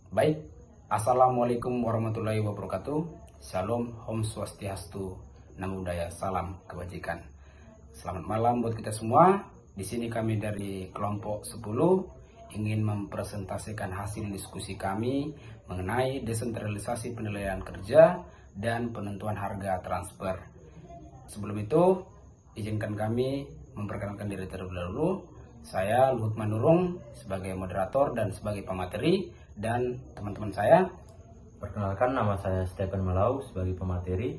Baik, Assalamualaikum warahmatullahi wabarakatuh. Shalom, Om Swastiastu, Namo Buddhaya, salam kebajikan. Selamat malam buat kita semua. Di sini kami dari kelompok 10 ingin mempresentasikan hasil diskusi kami mengenai desentralisasi penilaian kerja dan penentuan harga transfer. Sebelum itu, izinkan kami memperkenalkan diri terlebih dahulu. Saya Luhut Manurung sebagai moderator dan sebagai pemateri, dan teman-teman saya. Perkenalkan, nama saya Stephen Melau sebagai pemateri.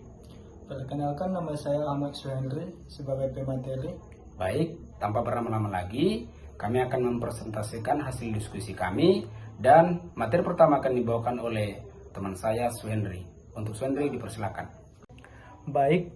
Perkenalkan, nama saya Ahmad Suhendri sebagai pemateri. Baik, tanpa berlama-lama lagi, kami akan mempresentasikan hasil diskusi kami, dan materi pertama akan dibawakan oleh teman saya Suhendri. Untuk Suhendri dipersilakan. Baik,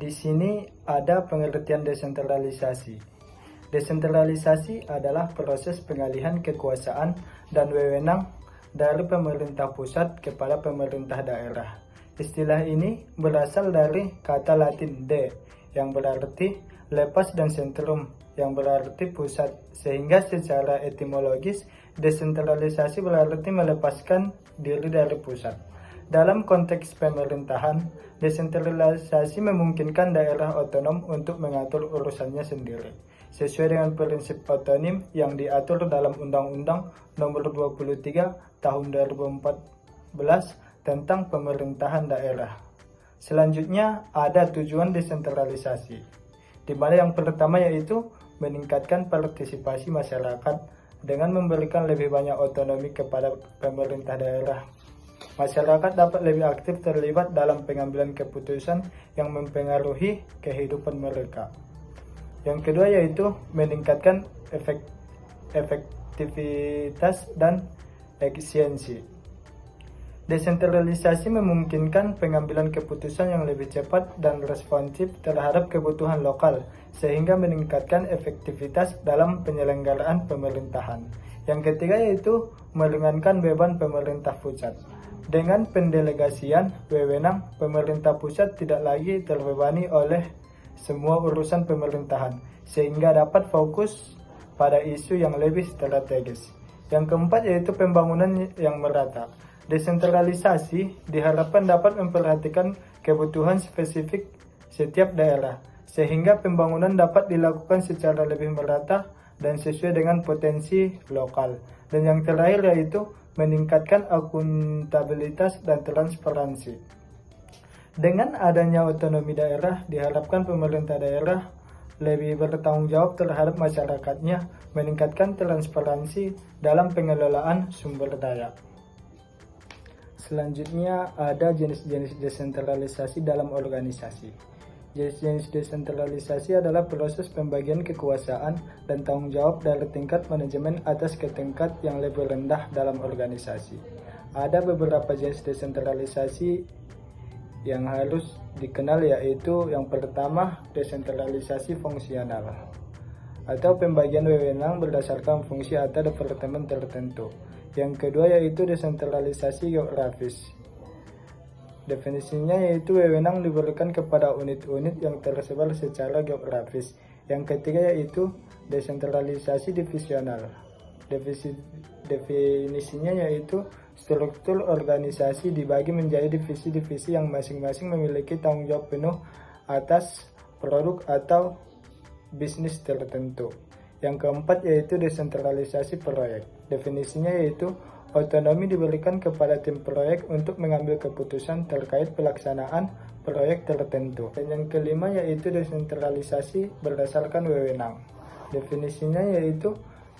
di sini ada pengertian desentralisasi. Desentralisasi adalah proses pengalihan kekuasaan dan wewenang dari pemerintah pusat kepada pemerintah daerah. Istilah ini berasal dari kata Latin de, yang berarti lepas, dan sentrum, yang berarti pusat, sehingga secara etimologis desentralisasi berarti melepaskan diri dari pusat. Dalam konteks pemerintahan, desentralisasi memungkinkan daerah otonom untuk mengatur urusannya sendiri, sesuai dengan prinsip otonim yang diatur dalam Undang-Undang Nomor 23 Tahun 2014 tentang pemerintahan daerah. Selanjutnya ada tujuan desentralisasi, di mana yang pertama yaitu meningkatkan partisipasi masyarakat dengan memberikan lebih banyak otonomi kepada pemerintah daerah. Masyarakat dapat lebih aktif terlibat dalam pengambilan keputusan yang mempengaruhi kehidupan mereka. Yang kedua yaitu meningkatkan efektivitas dan efisiensi. Desentralisasi memungkinkan pengambilan keputusan yang lebih cepat dan responsif terhadap kebutuhan lokal, sehingga meningkatkan efektivitas dalam penyelenggaraan pemerintahan. Yang ketiga yaitu meringankan beban pemerintah pusat. Dengan pendelegasian wewenang, pemerintah pusat tidak lagi terbebani oleh semua urusan pemerintahan, sehingga dapat fokus pada isu yang lebih strategis. Yang keempat yaitu pembangunan yang merata. Desentralisasi diharapkan dapat memperhatikan kebutuhan spesifik setiap daerah, sehingga pembangunan dapat dilakukan secara lebih merata dan sesuai dengan potensi lokal. Dan yang terakhir yaitu meningkatkan akuntabilitas dan transparansi. Dengan adanya otonomi daerah, diharapkan pemerintah daerah lebih bertanggung jawab terhadap masyarakatnya, meningkatkan transparansi dalam pengelolaan sumber daya. Selanjutnya ada jenis-jenis desentralisasi dalam organisasi. Jenis-jenis desentralisasi adalah proses pembagian kekuasaan dan tanggung jawab dari tingkat manajemen atas ke tingkat yang lebih rendah dalam organisasi. Ada beberapa jenis desentralisasi yang harus dikenal, yaitu yang pertama desentralisasi fungsional atau pembagian wewenang berdasarkan fungsi atau departemen tertentu. Yang kedua yaitu desentralisasi geografis. Definisinya yaitu wewenang diberikan kepada unit-unit yang tersebar secara geografis. Yang ketiga yaitu desentralisasi divisional. Definisinya yaitu struktur organisasi dibagi menjadi divisi-divisi yang masing-masing memiliki tanggung jawab penuh atas produk atau bisnis tertentu. Yang keempat yaitu desentralisasi proyek. Definisinya yaitu otonomi diberikan kepada tim proyek untuk mengambil keputusan terkait pelaksanaan proyek tertentu. Dan yang kelima yaitu desentralisasi berdasarkan wewenang. Definisinya yaitu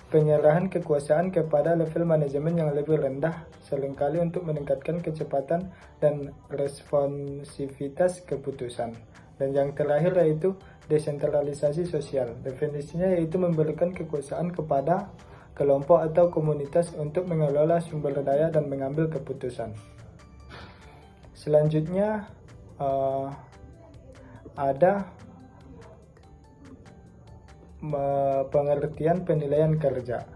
penyerahan kekuasaan kepada level manajemen yang lebih rendah, seringkali untuk meningkatkan kecepatan dan responsivitas keputusan. Dan yang terakhir yaitu desentralisasi sosial. Definisinya yaitu memberikan kekuasaan kepada kelompok atau komunitas untuk mengelola sumber daya dan mengambil keputusan. Selanjutnya ada pengertian penilaian kerja.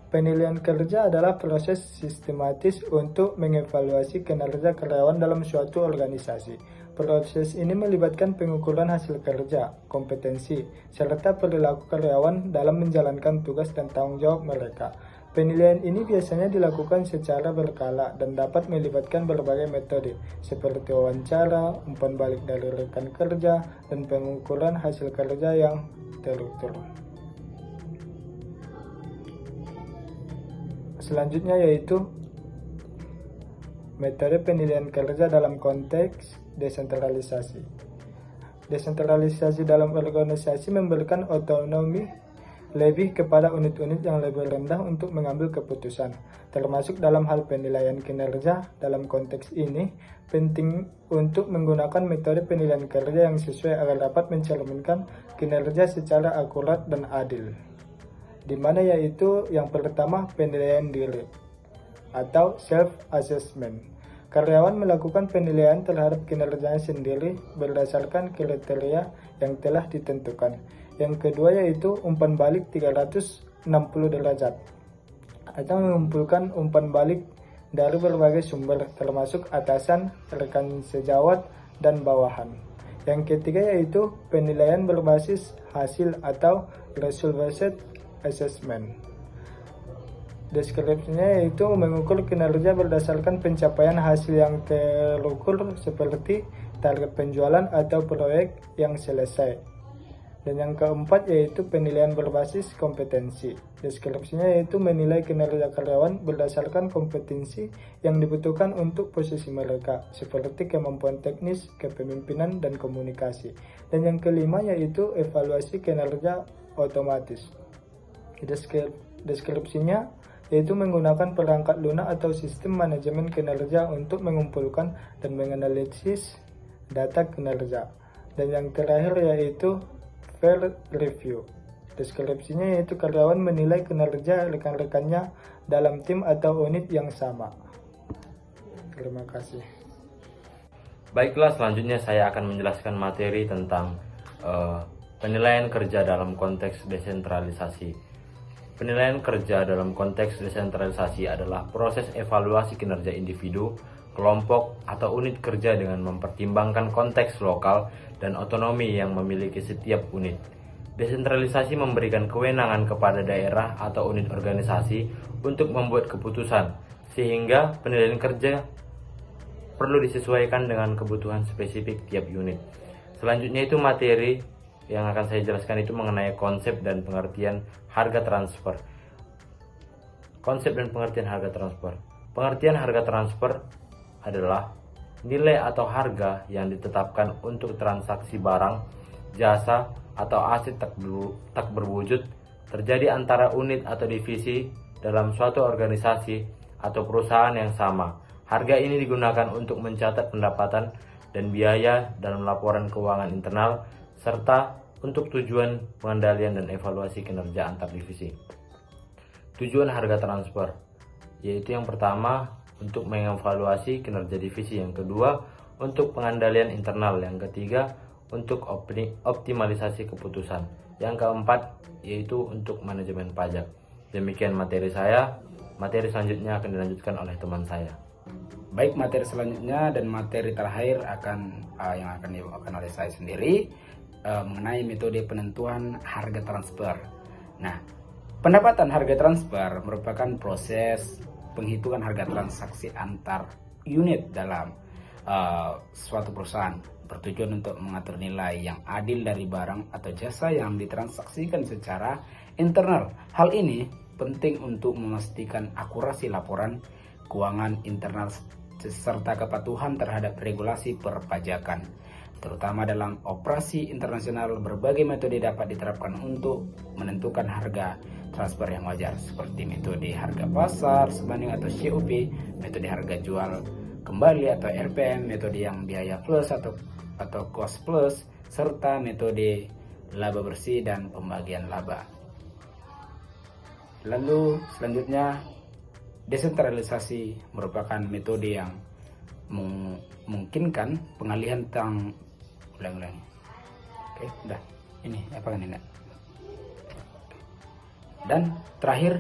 Penilaian kerja adalah proses sistematis untuk mengevaluasi kinerja karyawan dalam suatu organisasi. Proses ini melibatkan pengukuran hasil kerja, kompetensi, serta perilaku karyawan dalam menjalankan tugas dan tanggung jawab mereka. Penilaian ini biasanya dilakukan secara berkala dan dapat melibatkan berbagai metode seperti wawancara, umpan balik dari rekan kerja, dan pengukuran hasil kerja yang terukur. Selanjutnya yaitu metode penilaian kerja dalam konteks desentralisasi. Desentralisasi dalam organisasi memberikan otonomi lebih kepada unit-unit yang lebih rendah untuk mengambil keputusan, termasuk dalam hal penilaian kinerja. Dalam konteks ini, penting untuk menggunakan metode penilaian kerja yang sesuai agar dapat mencerminkan kinerja secara akurat dan adil. Di mana yaitu yang pertama penilaian diri atau self-assessment. Karyawan melakukan penilaian terhadap kinerjanya sendiri berdasarkan kriteria yang telah ditentukan. Yang kedua yaitu umpan balik 360 derajat atau mengumpulkan umpan balik dari berbagai sumber termasuk atasan, rekan sejawat, dan bawahan. Yang ketiga yaitu penilaian berbasis hasil atau result-based assessment. Deskripsinya yaitu mengukur kinerja berdasarkan pencapaian hasil yang terukur seperti target penjualan atau proyek yang selesai. Dan yang keempat yaitu penilaian berbasis kompetensi. Deskripsinya yaitu menilai kinerja karyawan berdasarkan kompetensi yang dibutuhkan untuk posisi mereka, seperti kemampuan teknis, kepemimpinan, dan komunikasi. Dan yang kelima yaitu evaluasi kinerja otomatis. Deskripsinya yaitu menggunakan perangkat lunak atau sistem manajemen kinerja untuk mengumpulkan dan menganalisis data kinerja. Dan yang terakhir yaitu peer review. Deskripsinya yaitu karyawan menilai kinerja rekan-rekannya dalam tim atau unit yang sama. Terima kasih. Baiklah, selanjutnya saya akan menjelaskan materi tentang penilaian kerja dalam konteks desentralisasi. Penilaian kerja dalam konteks desentralisasi adalah proses evaluasi kinerja individu, kelompok, atau unit kerja dengan mempertimbangkan konteks lokal dan otonomi yang memiliki setiap unit. Desentralisasi memberikan kewenangan kepada daerah atau unit organisasi untuk membuat keputusan, sehingga penilaian kerja perlu disesuaikan dengan kebutuhan spesifik tiap unit. Selanjutnya itu materi yang akan saya jelaskan itu mengenai konsep dan pengertian harga transfer. Konsep dan pengertian harga transfer. Pengertian harga transfer adalah nilai atau harga yang ditetapkan untuk transaksi barang, jasa, atau aset tak berwujud terjadi antara unit atau divisi dalam suatu organisasi atau perusahaan yang sama. Harga ini digunakan untuk mencatat pendapatan dan biaya dalam laporan keuangan internal, serta untuk tujuan pengendalian dan evaluasi kinerja antar divisi. Tujuan harga transfer yaitu yang pertama untuk mengevaluasi kinerja divisi, yang kedua untuk pengendalian internal, yang ketiga untuk optimalisasi keputusan, yang keempat yaitu untuk manajemen pajak. Demikian materi saya. Materi selanjutnya akan dilanjutkan oleh teman saya. Baik, materi selanjutnya dan materi terakhir yang akan dibawakan oleh saya sendiri mengenai metode penentuan harga transfer. Nah, pendapatan harga transfer merupakan proses penghitungan harga transaksi antar unit dalam suatu perusahaan, bertujuan untuk mengatur nilai yang adil dari barang atau jasa yang ditransaksikan secara internal. Hal ini penting untuk memastikan akurasi laporan keuangan internal serta kepatuhan terhadap regulasi perpajakan. Terutama dalam operasi internasional, berbagai metode dapat diterapkan untuk menentukan harga transfer yang wajar, seperti metode harga pasar sebanding atau COP, metode harga jual kembali atau RPM, metode yang biaya plus atau cost plus, serta metode laba bersih dan pembagian laba. Lalu selanjutnya, desentralisasi merupakan metode yang memungkinkan pengalihan ulang-ulang. Oke, udah. Ini apa kan ini? Dan terakhir,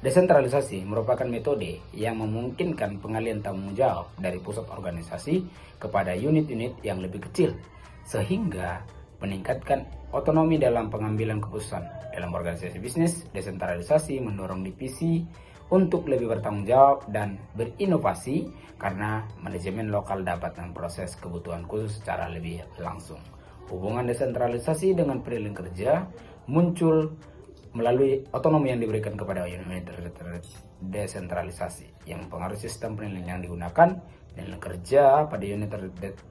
desentralisasi merupakan metode yang memungkinkan pengalihan tanggung jawab dari pusat organisasi kepada unit-unit yang lebih kecil, sehingga meningkatkan otonomi dalam pengambilan keputusan. Dalam organisasi bisnis, desentralisasi mendorong divisi untuk lebih bertanggung jawab dan berinovasi karena manajemen lokal dapat memproses kebutuhan khusus secara lebih langsung. Hubungan desentralisasi dengan penilaian kerja muncul melalui otonomi yang diberikan kepada unit desentralisasi yang mempengaruhi sistem penilaian yang digunakan. Penilaian kerja pada unit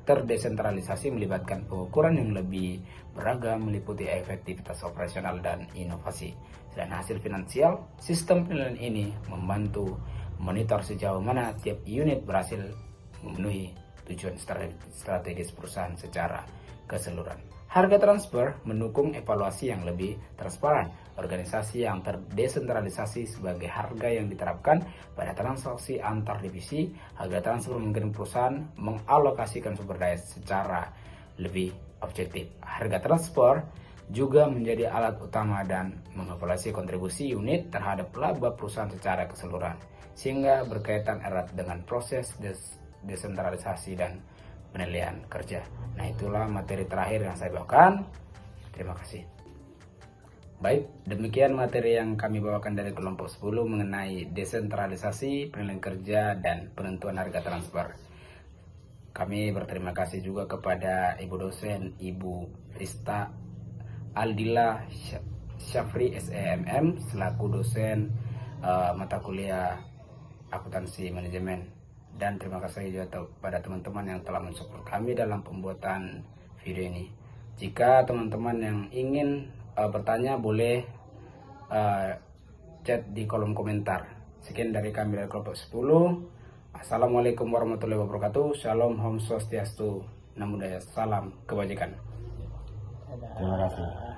terdesentralisasi melibatkan pengukuran yang lebih beragam, meliputi efektivitas operasional dan inovasi. Selain hasil finansial, sistem penilaian ini membantu monitor sejauh mana tiap unit berhasil memenuhi tujuan strategis perusahaan secara keseluruhan. Harga transfer mendukung evaluasi yang lebih transparan. Organisasi yang terdesentralisasi sebagai harga yang diterapkan pada transaksi antar divisi. Harga transfer mungkin perusahaan mengalokasikan sumber daya secara lebih objektif. Harga transfer juga menjadi alat utama dan mengevaluasi kontribusi unit terhadap laba perusahaan secara keseluruhan, sehingga berkaitan erat dengan proses desentralisasi dan penilaian kerja. Nah, itulah materi terakhir yang saya bawakan. Terima kasih. Baik, demikian materi yang kami bawakan dari kelompok 10 mengenai desentralisasi, penilaian kerja, dan penentuan harga transfer. Kami berterima kasih juga kepada Ibu dosen, Ibu Rista Aldila Syafri SEMM selaku dosen mata kuliah akuntansi manajemen. Dan terima kasih juga kepada teman-teman yang telah mensupport kami dalam pembuatan video ini. Jika teman-teman yang ingin bertanya boleh chat di kolom komentar. Sekian dari kami dari kelompok 10. Assalamualaikum warahmatullahi wabarakatuh. Shalom, Om Swastiastu, Namo Buddhaya, salam kebajikan. Terima kasih.